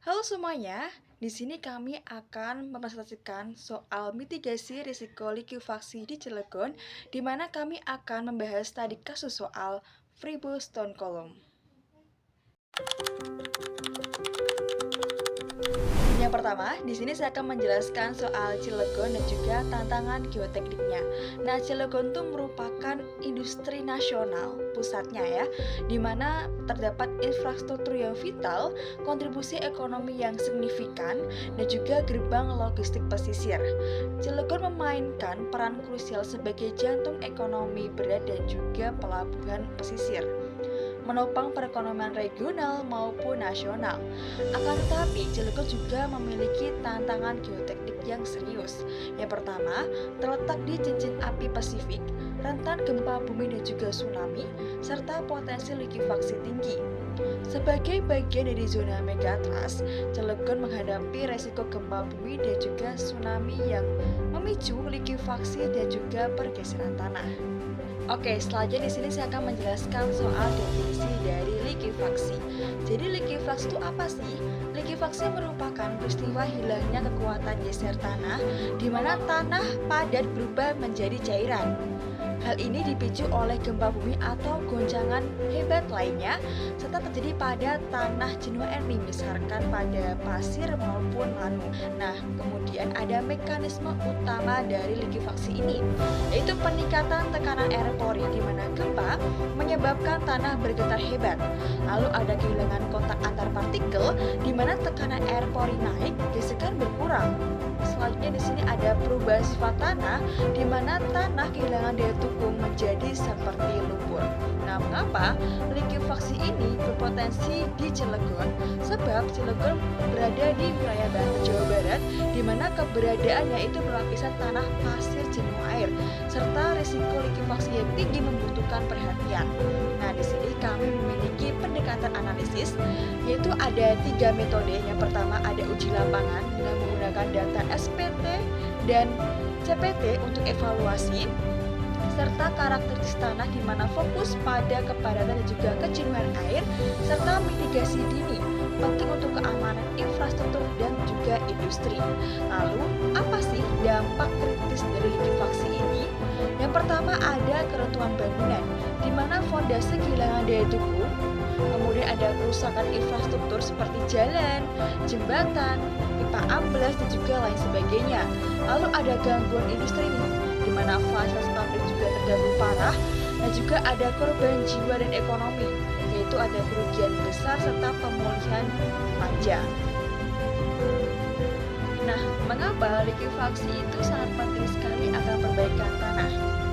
Halo semuanya, di sini kami akan mempresentasikan soal mitigasi risiko likuifaksi di Cilegon, di mana kami akan membahas tadi kasus soal Fribo Stone Column. Yang pertama, di sini saya akan menjelaskan soal Cilegon dan juga tantangan geotekniknya. Nah, Cilegon itu merupakan industri nasional pusatnya ya, di mana terdapat infrastruktur yang vital, kontribusi ekonomi yang signifikan, dan juga gerbang logistik pesisir. Cilegon memainkan peran krusial sebagai jantung ekonomi berat dan juga pelabuhan pesisir, menopang perekonomian regional maupun nasional. Akan tetapi, Cilegon juga memiliki tantangan geoteknik yang serius. Yang pertama, terletak di cincin api Pasifik, rentan gempa bumi dan juga tsunami, serta potensi likuifaksi tinggi. Sebagai bagian dari zona megatrust, Cilegon menghadapi resiko gempa bumi dan juga tsunami yang memicu likuifaksi dan juga pergeseran tanah. Oke, selanjutnya di sini saya akan menjelaskan soal definisi dari likuifaksi. Jadi likuifaksi itu apa sih? Likuifaksi merupakan peristiwa hilangnya kekuatan geser tanah di mana tanah padat berubah menjadi cairan. Hal ini dipicu oleh gempa bumi atau goncangan hebat lainnya serta terjadi pada tanah jenuh ermi misalkan pada pasir maupun lanu. Nah, kemudian ada mekanisme utama dari likuifaksi ini, yaitu peningkatan tekanan air pori di mana gempa menyebabkan tanah bergetar hebat. Lalu ada kehilangan kontak antar partikel di mana tekanan air pori naik, gesekan berkurang. Selanjutnya di sini ada perubahan sifat tanah di mana tanah kehilangan daya dukung menjadi seperti lumpur. Nah, mengapa likuifaksi ini berpotensi di Cilegon? Sebab Cilegon berada di wilayah Banten, Jawa Barat, di mana keberadaannya itu berlapisan tanah pasir jenuh air, serta risiko likuifaksi yang tinggi membutuhkan perhatian. Nah, di sini kami memiliki pendekatan analisis, yaitu ada 3 metode. Yang pertama ada uji lapangan dengan menggunakan data SPT dan CPT untuk evaluasi, serta karakteristik tanah di mana fokus pada kepadatan dan juga kejenuhan air, serta mitigasi dini penting untuk keamanan infrastruktur dan juga industri. Lalu, apa sih dampak kritis dari likuifaksi ini? Yang pertama ada keruntuhan bangunan, di mana fondasi kehilangan daya dukung, kemudian ada kerusakan infrastruktur seperti jalan, jembatan, pipa amblas, dan juga lain sebagainya. Lalu ada gangguan industri nih, di mana fasilitas pabrik juga terganggu parah, dan juga ada korban jiwa dan ekonomi, yaitu ada kerugian besar serta pemulihan panjang. Nah, mengapa likuifaksi itu sangat penting sekali akan perbaikan tanah?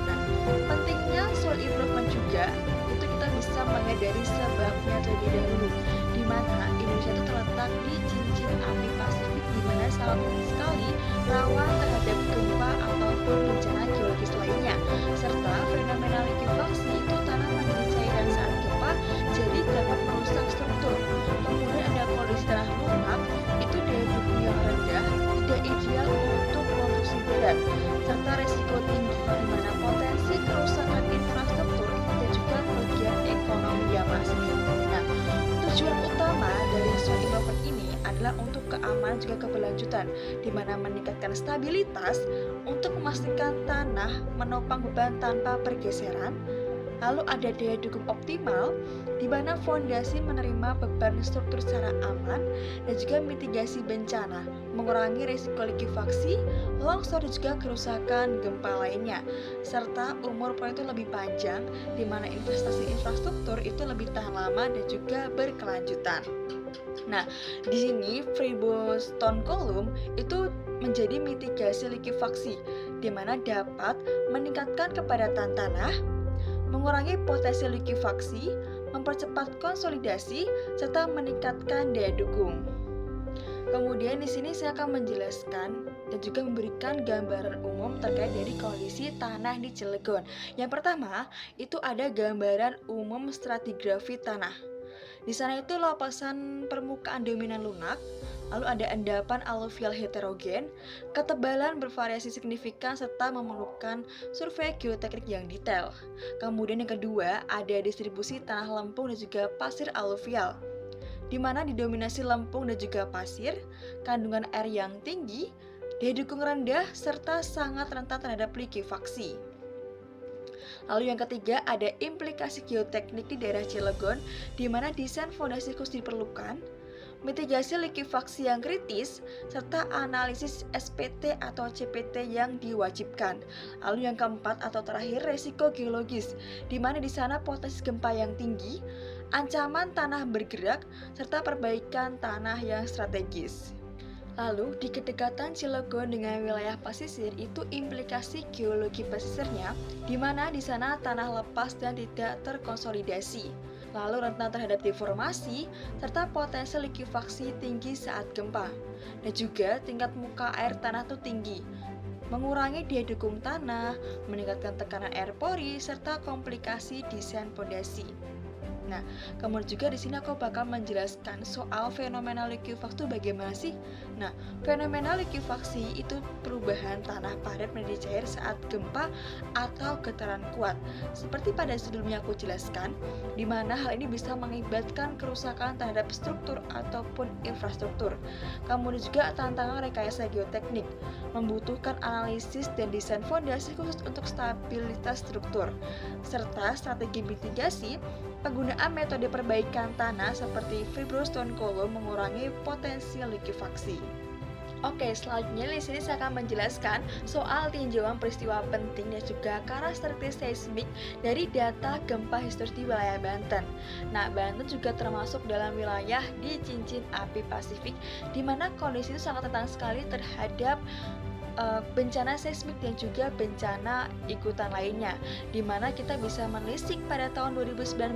Nah, pentingnya soil improvement juga itu kita bisa melihat dari sebabnya terlebih dahulu, di mana Indonesia itu terletak di cincin api Pasifik, di mana sangat sekali rawan terhadap gempa ataupun bencana geologis lainnya, serta fenomena likuifaksi itu tanah menjadi cairan saat gempa, jadi dapat merusak struktur. Kemudian ada kondisi tanah lunak, itu daya dukung yang rendah, tidak ideal untuk konstruksi berat, serta resiko tinggi, di mana potensi kerusakan infrastruktur dan juga kerugian ekonomi yang masif. Nah, tujuan utama dari soil improvement ini adalah untuk keamanan juga keberlanjutan, di mana meningkatkan stabilitas untuk memastikan tanah menopang beban tanpa pergeseran. Lalu ada daya dukung optimal, di mana fondasi menerima beban struktur secara aman dan juga mitigasi bencana, mengurangi risiko likuifaksi, longsor dan juga kerusakan gempa lainnya, serta umur proyek itu lebih panjang, di mana investasi infrastruktur itu lebih tahan lama dan juga berkelanjutan. Nah, di sini Fribo Stone Column itu menjadi mitigasi likuifaksi, di mana dapat meningkatkan kepadatan tanah, mengurangi potensi likuifaksi, mempercepat konsolidasi, serta meningkatkan daya dukung. Kemudian di sini saya akan menjelaskan dan juga memberikan gambaran umum terkait dari kondisi tanah di Cilegon. Yang pertama, itu ada gambaran umum stratigrafi tanah. Di sana itu lapisan permukaan dominan lunak, lalu ada endapan aluvial heterogen, ketebalan bervariasi signifikan serta memerlukan survei geoteknik yang detail. Kemudian yang kedua, ada distribusi tanah lempung dan juga pasir aluvial. di mana didominasi lempung dan juga pasir, kandungan air yang tinggi, daya dukung rendah, serta sangat rentan terhadap likuifaksi. Lalu yang ketiga ada implikasi geoteknik di daerah Cilegon, di mana desain fondasi khusus diperlukan, mitigasi likuifaksi yang kritis, serta analisis SPT atau CPT yang diwajibkan. Lalu yang keempat atau terakhir resiko geologis, di mana di sana potensi gempa yang tinggi, ancaman tanah bergerak, serta perbaikan tanah yang strategis. Lalu di kedekatan Cilegon dengan wilayah pesisir itu implikasi geologi pesisirnya, di mana di sana tanah lepas dan tidak terkonsolidasi. Lalu rentan terhadap deformasi, serta potensi likuifaksi tinggi saat gempa. Dan juga tingkat muka air tanah itu tinggi, mengurangi daya dukung tanah, meningkatkan tekanan air pori, serta komplikasi desain fondasi. Nah, kemudian juga di sini aku bakal menjelaskan soal fenomena likuifaksi itu bagaimana sih? Nah, fenomena likuifaksi itu perubahan tanah padat menjadi cair saat gempa atau getaran kuat. Seperti pada sebelumnya aku jelaskan, di mana hal ini bisa mengakibatkan kerusakan terhadap struktur ataupun infrastruktur. Kemudian juga tantangan rekayasa geoteknik, membutuhkan analisis dan desain fondasi khusus untuk stabilitas struktur, serta strategi mitigasi. Penggunaan metode perbaikan tanah seperti fibrostone column mengurangi potensi likuifaksi. Oke, selanjutnya di sini saya akan menjelaskan soal tinjauan peristiwa penting dan juga karakteristik seismik dari data gempa historis di wilayah Banten. Nah, Banten juga termasuk dalam wilayah di cincin api Pasifik, di mana kondisi itu sangat rentan sekali terhadap bencana seismik dan juga bencana ikutan lainnya, di mana kita bisa menelisik pada tahun 2019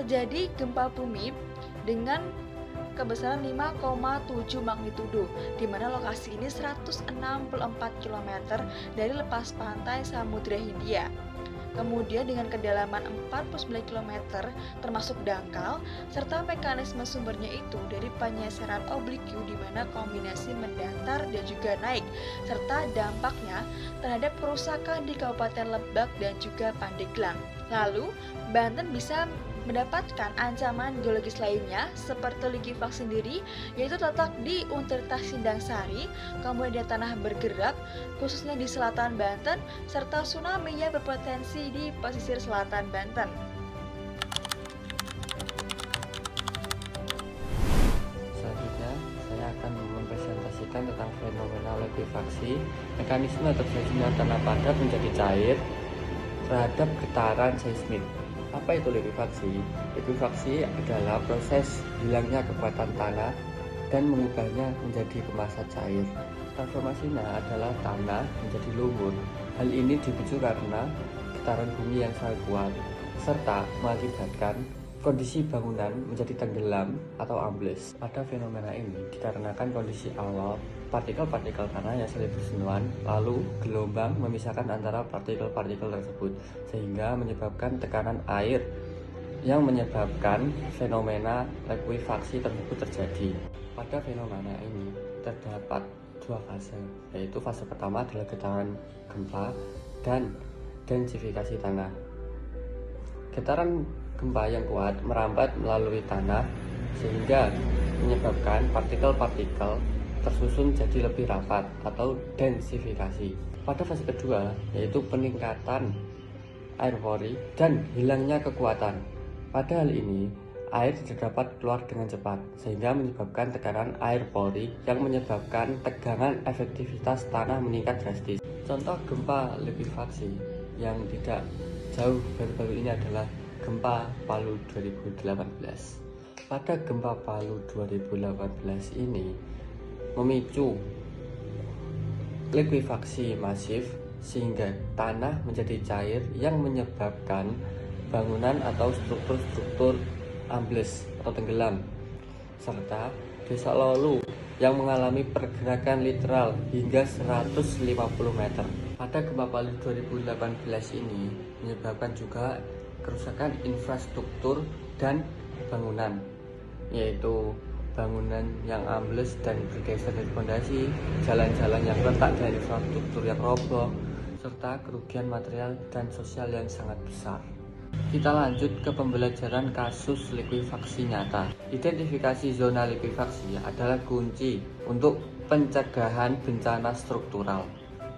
terjadi gempa bumi dengan kebesaran 5,7 magnitudo, di mana lokasi ini 164 km dari lepas pantai Samudra Hindia. Kemudian dengan kedalaman 49 km termasuk dangkal, serta mekanisme sumbernya itu dari penyeseran obliku di mana kombinasi mendatar dan juga naik, serta dampaknya terhadap kerusakan di Kabupaten Lebak dan juga Pandeglang. Lalu, Banten bisa mendapatkan ancaman geologis lainnya seperti likuifaksi sendiri, yaitu terletak di Universitas Sindang Sari, kemudian tanah bergerak khususnya di selatan Banten, serta tsunami yang berpotensi di pesisir selatan Banten. Selanjutnya, saya akan mempresentasikan tentang fenomena likuifaksi, mekanisme terjadinya tanah padat menjadi cair terhadap getaran seismik. Apa itu likuifaksi? Likuifaksi adalah proses hilangnya kekuatan tanah dan mengubahnya menjadi kemasan cair. Transformasinya adalah tanah menjadi lumpur. Hal ini dipicu karena getaran bumi yang sangat kuat, serta mengakibatkan kondisi bangunan menjadi tenggelam atau ambles. Pada fenomena ini dikarenakan kondisi awal partikel-partikel tanah yang saling bersentuhan, lalu gelombang memisahkan antara partikel-partikel tersebut, sehingga menyebabkan tekanan air yang menyebabkan fenomena likuifaksi tersebut terjadi. Pada fenomena ini terdapat dua fase, yaitu fase pertama adalah getaran gempa dan densifikasi tanah. Getaran gempa yang kuat merambat melalui tanah sehingga menyebabkan partikel-partikel tersusun jadi lebih rapat atau densifikasi. Pada fase kedua yaitu peningkatan air pori dan hilangnya kekuatan. Pada hal ini air tidak dapat keluar dengan cepat sehingga menyebabkan tekanan air pori yang menyebabkan tegangan efektivitas tanah meningkat drastis. Contoh gempa likuifaksi yang tidak jauh baru-baru ini adalah gempa Palu 2018. Pada gempa Palu 2018 ini memicu likuifaksi masif sehingga tanah menjadi cair yang menyebabkan bangunan atau struktur-struktur ambles atau tenggelam, serta desa Lolu yang mengalami pergerakan literal hingga 150 meter. Pada gempa Palu 2018 ini menyebabkan juga kerusakan infrastruktur dan bangunan, yaitu bangunan yang ambles dan bergeser dari fondasi, jalan-jalan yang retak dan infrastruktur yang roboh, serta kerugian material dan sosial yang sangat besar. Kita lanjut ke pembelajaran kasus likuifaksi nyata. Identifikasi zona likuifaksi adalah kunci untuk pencegahan bencana struktural.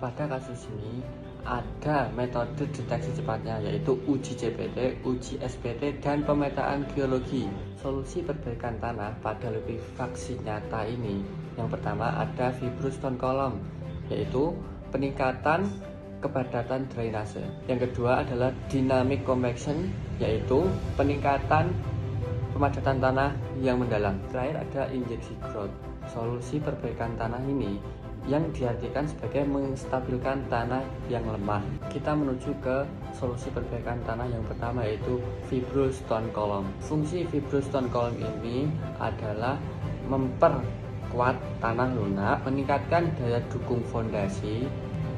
Pada kasus ini ada metode deteksi cepatnya, yaitu uji CPT, uji SPT, dan pemetaan geologi. Solusi perbaikan tanah pada likuifaksi nyata ini, yang pertama ada fibrous stone column, yaitu peningkatan kepadatan drainase. Yang kedua adalah dynamic compaction, yaitu peningkatan pemadatan tanah yang mendalam. Terakhir ada injeksi growth. Solusi perbaikan tanah ini yang diartikan sebagai menstabilkan tanah yang lemah. Kita menuju ke solusi perbaikan tanah yang pertama, yaitu fibrous stone column. Fungsi fibrous stone column ini adalah memperkuat tanah lunak, meningkatkan daya dukung fondasi,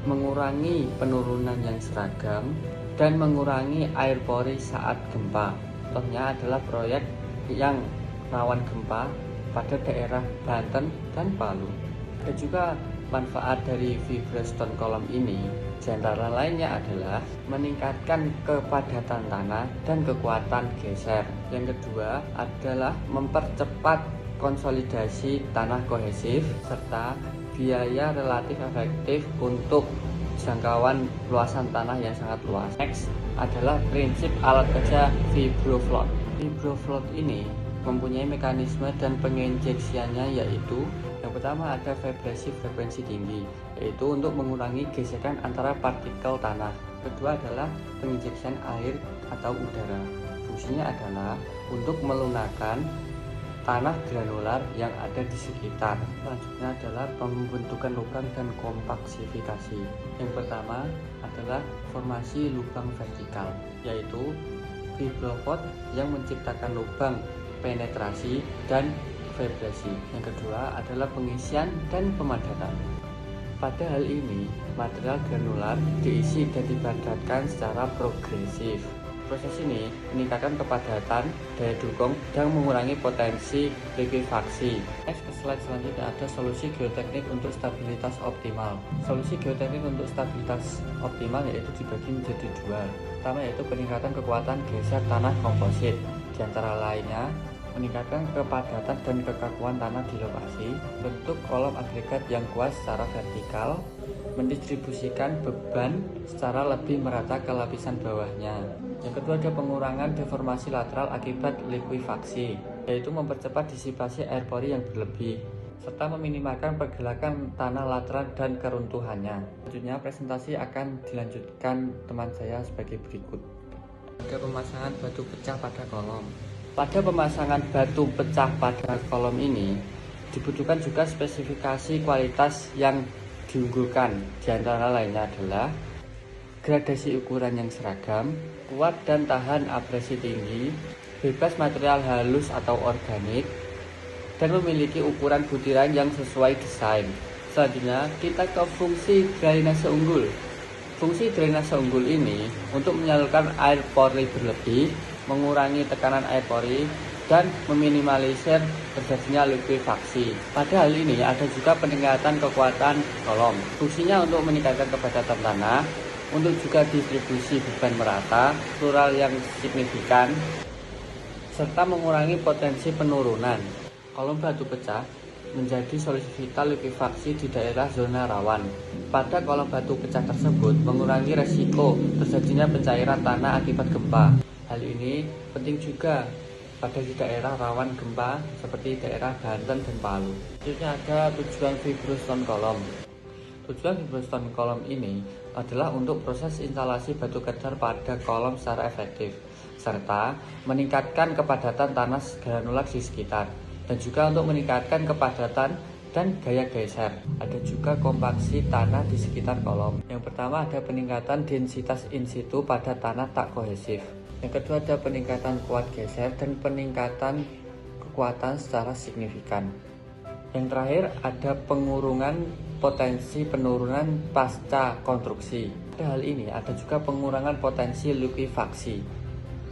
mengurangi penurunan yang seragam, dan mengurangi air pori saat gempa. Contohnya adalah proyek yang rawan gempa pada daerah Banten dan Palu. Ada juga manfaat dari fibrous stone column ini, di antara lainnya adalah meningkatkan kepadatan tanah dan kekuatan geser. Yang kedua adalah mempercepat konsolidasi tanah kohesif serta biaya relatif efektif untuk jangkauan luasan tanah yang sangat luas. Next adalah prinsip alat kerja FibroFloat. FibroFloat ini mempunyai mekanisme dan penginjeksiannya, yaitu yang pertama ada vibrasi frekuensi tinggi, yaitu untuk mengurangi gesekan antara partikel tanah. Kedua adalah penginjeksian air atau udara. Fungsinya adalah untuk melunakkan tanah granular yang ada di sekitar. Selanjutnya adalah pembentukan lubang dan kompaksifikasi. Yang pertama adalah formasi lubang vertikal, yaitu FibroFloat yang menciptakan lubang penetrasi dan vibrasi. Yang kedua adalah pengisian dan pemadatan. Pada hal ini, material granular diisi dan dipadatkan secara progresif. Proses ini meningkatkan kepadatan, daya dukung, dan mengurangi potensi likuifaksi. Next, ke slide selanjutnya ada solusi geoteknik untuk stabilitas optimal. Solusi geoteknik untuk stabilitas optimal yaitu dibagi menjadi dua. Pertama yaitu peningkatan kekuatan geser tanah komposit. Di antara lainnya, meningkatkan kepadatan dan kekakuan tanah di lokasi, bentuk kolom agregat yang kuat secara vertikal, mendistribusikan beban secara lebih merata ke lapisan bawahnya. Yang kedua ada pengurangan deformasi lateral akibat likuifaksi, yaitu mempercepat disipasi air pori yang berlebih, serta meminimalkan pergerakan tanah lateral dan keruntuhannya. Selanjutnya presentasi akan dilanjutkan teman saya sebagai berikut. Ada pemasangan batu pecah pada kolom. Pada pemasangan batu pecah pada kolom ini dibutuhkan juga spesifikasi kualitas yang diunggulkan. Di antara lainnya adalah gradasi ukuran yang seragam, kuat dan tahan abrasi tinggi, bebas material halus atau organik, dan memiliki ukuran butiran yang sesuai desain. Selanjutnya kita ke fungsi drainase unggul. Fungsi drainase unggul ini untuk menyalurkan air pori berlebih, mengurangi tekanan air pori, dan meminimalisir terjadinya likuifaksi. Pada hal ini ada juga peningkatan kekuatan kolom. Fungsinya untuk meningkatkan kepadatan tanah, untuk juga distribusi beban merata, struktural yang signifikan, serta mengurangi potensi penurunan. Kolom batu pecah menjadi solusi vital likuifaksi di daerah zona rawan. Pada kolom batu pecah tersebut mengurangi resiko terjadinya pencairan tanah akibat gempa. Hal ini penting juga pada di daerah rawan gempa seperti daerah Banten dan Palu. Selanjutnya ada tujuan fibrous stone column. Tujuan fibrous stone column ini adalah untuk proses instalasi batu kecer pada kolom secara efektif, serta meningkatkan kepadatan tanah granular di sekitar, dan juga untuk meningkatkan kepadatan dan gaya geser. Ada juga kompaksi tanah di sekitar kolom. Yang pertama ada peningkatan densitas in situ pada tanah tak kohesif. Yang kedua ada peningkatan kuat geser dan peningkatan kekuatan secara signifikan. Yang terakhir ada pengurangan potensi penurunan pasca konstruksi. Pada hal ini ada juga pengurangan potensi likuifaksi.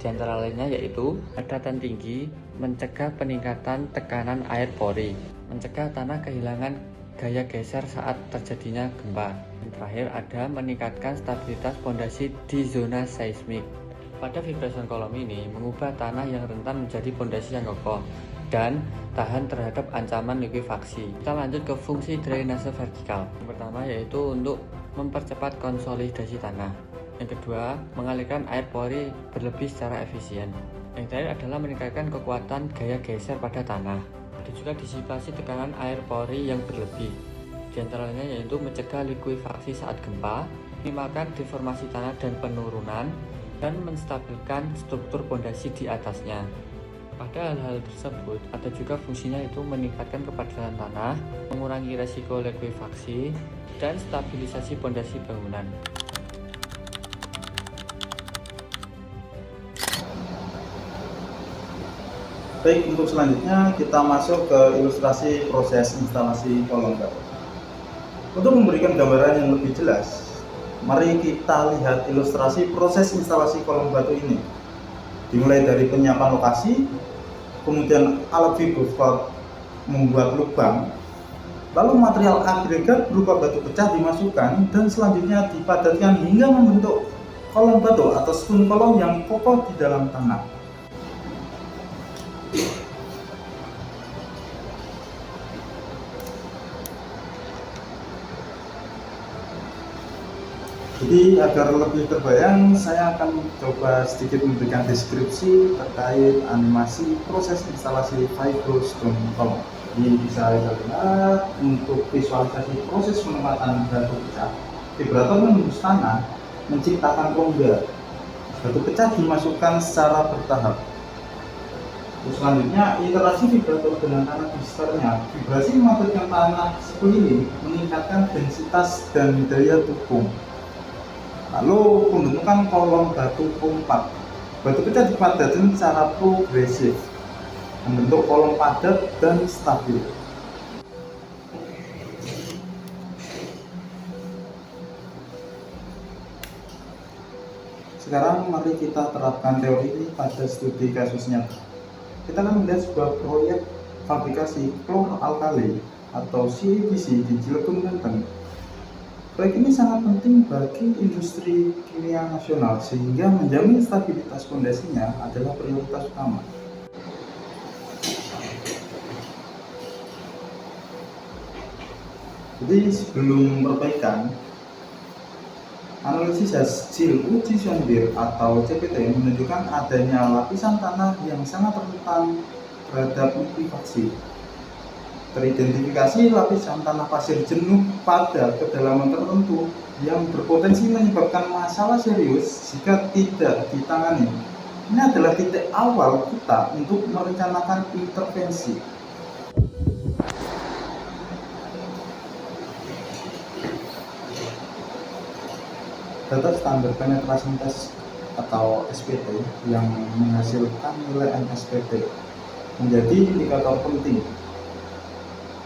Di antara lainnya yaitu padatan tinggi, mencegah peningkatan tekanan air pori, mencegah tanah kehilangan gaya geser saat terjadinya gempa. Yang terakhir ada meningkatkan stabilitas fondasi di zona seismik. Pada vibrasion kolom ini mengubah tanah yang rentan menjadi pondasi yang kokoh dan tahan terhadap ancaman likuifaksi. Kita lanjut ke fungsi drainase vertikal. Yang pertama yaitu untuk mempercepat konsolidasi tanah. Yang kedua, mengalirkan air pori berlebih secara efisien. Yang terakhir adalah meningkatkan kekuatan gaya geser pada tanah. Ada juga disipasi tekanan air pori yang berlebih. Di antaranya yaitu mencegah likuifaksi saat gempa, minimalkan deformasi tanah dan penurunan, dan menstabilkan struktur pondasi di atasnya. Pada hal-hal tersebut, ada juga fungsinya yaitu meningkatkan kepadatan tanah, mengurangi resiko likuifaksi, dan stabilisasi pondasi bangunan. Baik, untuk selanjutnya kita masuk ke ilustrasi proses instalasi kolom batu. Untuk memberikan gambaran yang lebih jelas, mari kita lihat ilustrasi proses instalasi kolom batu ini. Dimulai dari penyiapan lokasi, kemudian alat vibrospot membuat lubang, lalu material agregat berupa batu pecah dimasukkan dan selanjutnya dipadatkan hingga membentuk kolom batu atau stone kolom yang kokoh di dalam tanah. Jadi agar lebih terbayang, saya akan coba sedikit memberikan deskripsi terkait animasi proses instalasi vibrostone kolom. Ini bisa kita lihat untuk visualisasi proses penempatan batu pecah. Vibrator menembus tanah menciptakan rongga. Batu pecah dimasukkan secara bertahap. Terus selanjutnya, interaksi vibrator dengan tanah di sekitarnya. Vibrasi mematikan tanah sekeliling, meningkatkan densitas dan daya dukung. Lalu pembentukan kolom batu kompak. Batu pecah dipadatkan secara progresif, membentuk kolom padat dan stabil. Sekarang mari kita terapkan teori ini pada studi kasus nyata. Kita akan melihat sebuah proyek fabrikasi klor-alkali atau CAPC di Cilegon, Banten. Proyek ini sangat penting bagi industri kimia nasional sehingga menjamin stabilitas fondasinya adalah prioritas utama. Jadi sebelum perbaikan, analisis hasil uji sondir atau CPT menunjukkan adanya lapisan tanah yang sangat rentan terhadap likuifaksi. Teridentifikasi lapisan tanah pasir jenuh pada kedalaman tertentu yang berpotensi menyebabkan masalah serius jika tidak ditangani. Ini adalah titik awal kita untuk merencanakan intervensi. Data standar penetration test atau SPT yang menghasilkan nilai NSPT menjadi indikator penting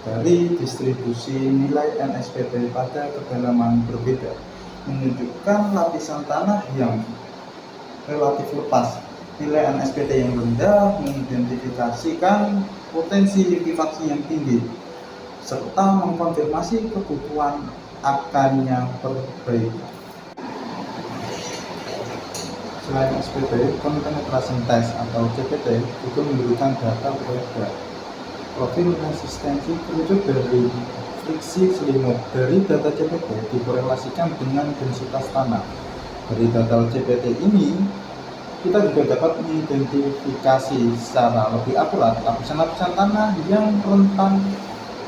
dari distribusi nilai NSPT pada kedalaman berbeda, menunjukkan lapisan tanah yang relatif lepas. Nilai NSPT yang rendah mengidentifikasikan potensi likuifaksi yang tinggi, serta mengkonfirmasi kebutuhan akannya perbaikan. Selain SPT, penetration test atau CPT juga memberikan data proyek. Profil resistensi kerucut dari friksi selimut dari data CPT dikorelasikan dengan densitas tanah. Dari data CPT ini, kita juga dapat mengidentifikasi secara lebih akurat lapisan-lapisan tanah yang rentan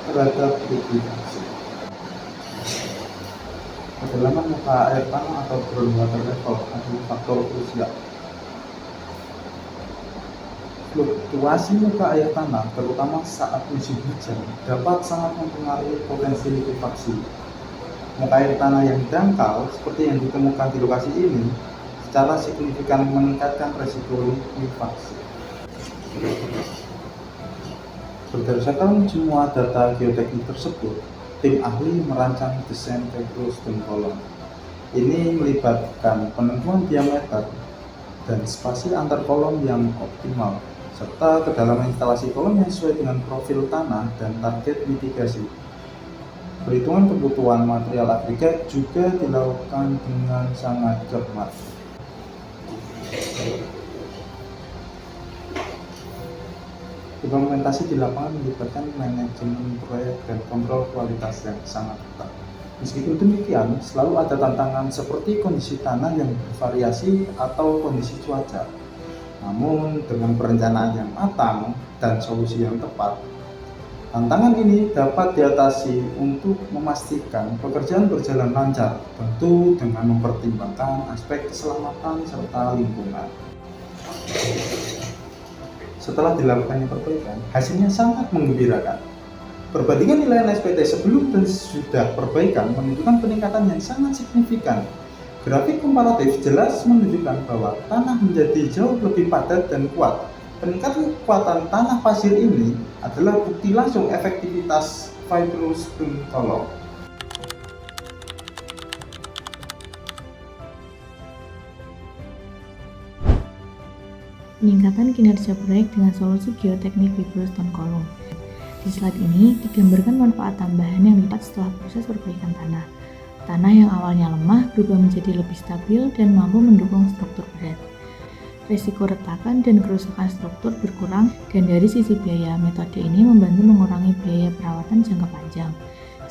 terhadap likuifaksi. Kedalaman muka air tanah atau groundwater level adalah faktor krusial. Fluktuasi muka air tanah, terutama saat musim hujan, dapat sangat mempengaruhi potensi likuifaksi. Muka air tanah yang dangkal, seperti yang ditemukan di lokasi ini, secara signifikan meningkatkan resiko likuifaksi. Berdasarkan semua data geoteknik tersebut, tim ahli merancang desain vibrostone kolom. Ini melibatkan penentuan diameter dan spasi antar kolom yang optimal, serta kedalaman instalasi kolom yang sesuai dengan profil tanah dan target mitigasi. Perhitungan kebutuhan material agregat juga dilakukan dengan sangat cermat. Implementasi di lapangan melibatkan manajemen proyek dan kontrol kualitas yang sangat ketat. Meskipun demikian, selalu ada tantangan seperti kondisi tanah yang bervariasi atau kondisi cuaca. Namun, dengan perencanaan yang matang dan solusi yang tepat, tantangan ini dapat diatasi untuk memastikan pekerjaan berjalan lancar, tentu dengan mempertimbangkan aspek keselamatan serta lingkungan. Setelah dilakukannya perbaikan, hasilnya sangat menggembirakan. Perbandingan nilai NSPT sebelum dan sesudah perbaikan menunjukkan peningkatan yang sangat signifikan. Grafik komparatif jelas menunjukkan bahwa tanah menjadi jauh lebih padat dan kuat. Peningkatan kekuatan tanah pasir ini adalah bukti langsung efektivitas fibrous stone column. Peningkatan kinerja proyek dengan solusi geoteknik fibrous stone column. Di slide ini digambarkan manfaat tambahan yang didapat setelah proses perbaikan tanah. Tanah yang awalnya lemah berubah menjadi lebih stabil dan mampu mendukung struktur berat. Risiko retakan dan kerusakan struktur berkurang, dan dari sisi biaya, metode ini membantu mengurangi biaya perawatan jangka panjang.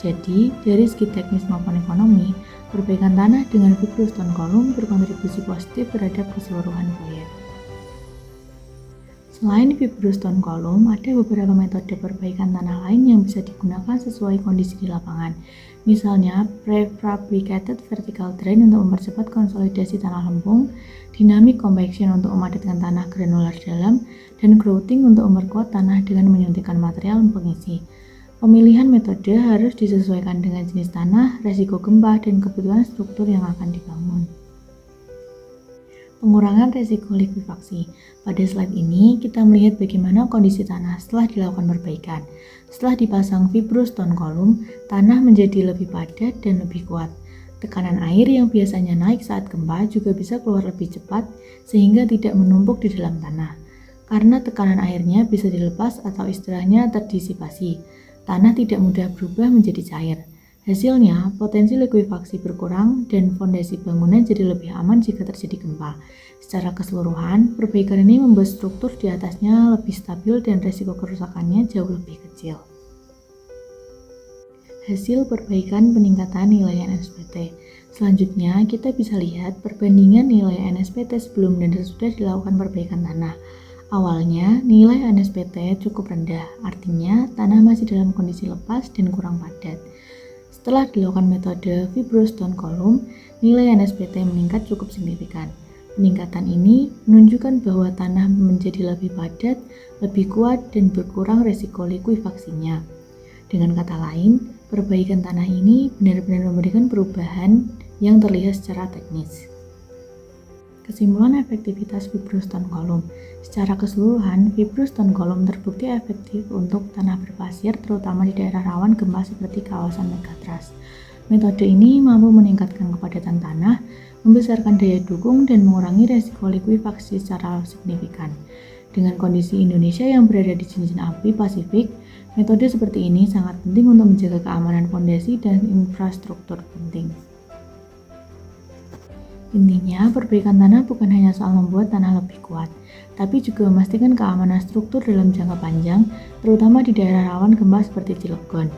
Jadi, dari segi teknis maupun ekonomi, perbaikan tanah dengan fibrous stone column berkontribusi positif terhadap keseluruhan proyek. Selain fibrous stone column, ada beberapa metode perbaikan tanah lain yang bisa digunakan sesuai kondisi di lapangan. Misalnya, prefabricated vertical drain untuk mempercepat konsolidasi tanah lempung, dynamic compaction untuk memadatkan tanah granular dalam, dan grouting untuk memperkuat tanah dengan menyuntikkan material pengisi. Pemilihan metode harus disesuaikan dengan jenis tanah, resiko gempa, dan kebutuhan struktur yang akan dibangun. Pengurangan resiko likuifaksi. Pada slide ini, kita melihat bagaimana kondisi tanah setelah dilakukan perbaikan. Setelah dipasang fibrous stone column, tanah menjadi lebih padat dan lebih kuat. Tekanan air yang biasanya naik saat gempa juga bisa keluar lebih cepat, sehingga tidak menumpuk di dalam tanah. Karena tekanan airnya bisa dilepas atau istilahnya terdisipasi, tanah tidak mudah berubah menjadi cair. Hasilnya, potensi likuifaksi berkurang dan fondasi bangunan jadi lebih aman jika terjadi gempa. Secara keseluruhan, perbaikan ini membuat struktur di atasnya lebih stabil dan risiko kerusakannya jauh lebih kecil. Hasil perbaikan peningkatan nilai NSPT. Selanjutnya, kita bisa lihat perbandingan nilai NSPT sebelum dan sesudah dilakukan perbaikan tanah. Awalnya, nilai NSPT cukup rendah, artinya tanah masih dalam kondisi lepas dan kurang padat. Setelah dilakukan metode fibrous stone column, nilai NSPT meningkat cukup signifikan. Peningkatan ini menunjukkan bahwa tanah menjadi lebih padat, lebih kuat, dan berkurang risiko likuifaksinya. Dengan kata lain, perbaikan tanah ini benar-benar memberikan perubahan yang terlihat secara teknis. Kesimpulan efektivitas fibrous stone column. Secara keseluruhan, fibrous stone column terbukti efektif untuk tanah berpasir, terutama di daerah rawan gempa seperti kawasan megatrust. Metode ini mampu meningkatkan kepadatan tanah, membesarkan daya dukung, dan mengurangi resiko likuifaksi secara signifikan. Dengan kondisi Indonesia yang berada di cincin api Pasifik, metode seperti ini sangat penting untuk menjaga keamanan fondasi dan infrastruktur penting. Intinya, perbaikan tanah bukan hanya soal membuat tanah lebih kuat, tapi juga memastikan keamanan struktur dalam jangka panjang, terutama di daerah rawan gempa seperti Cilegon.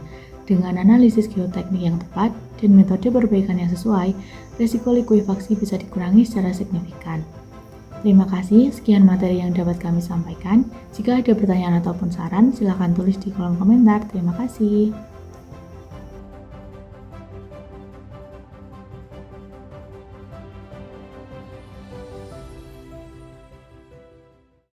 Dengan analisis geoteknik yang tepat dan metode perbaikan yang sesuai, risiko likuifaksi bisa dikurangi secara signifikan. Terima kasih, sekian materi yang dapat kami sampaikan. Jika ada pertanyaan ataupun saran, silakan tulis di kolom komentar. Terima kasih.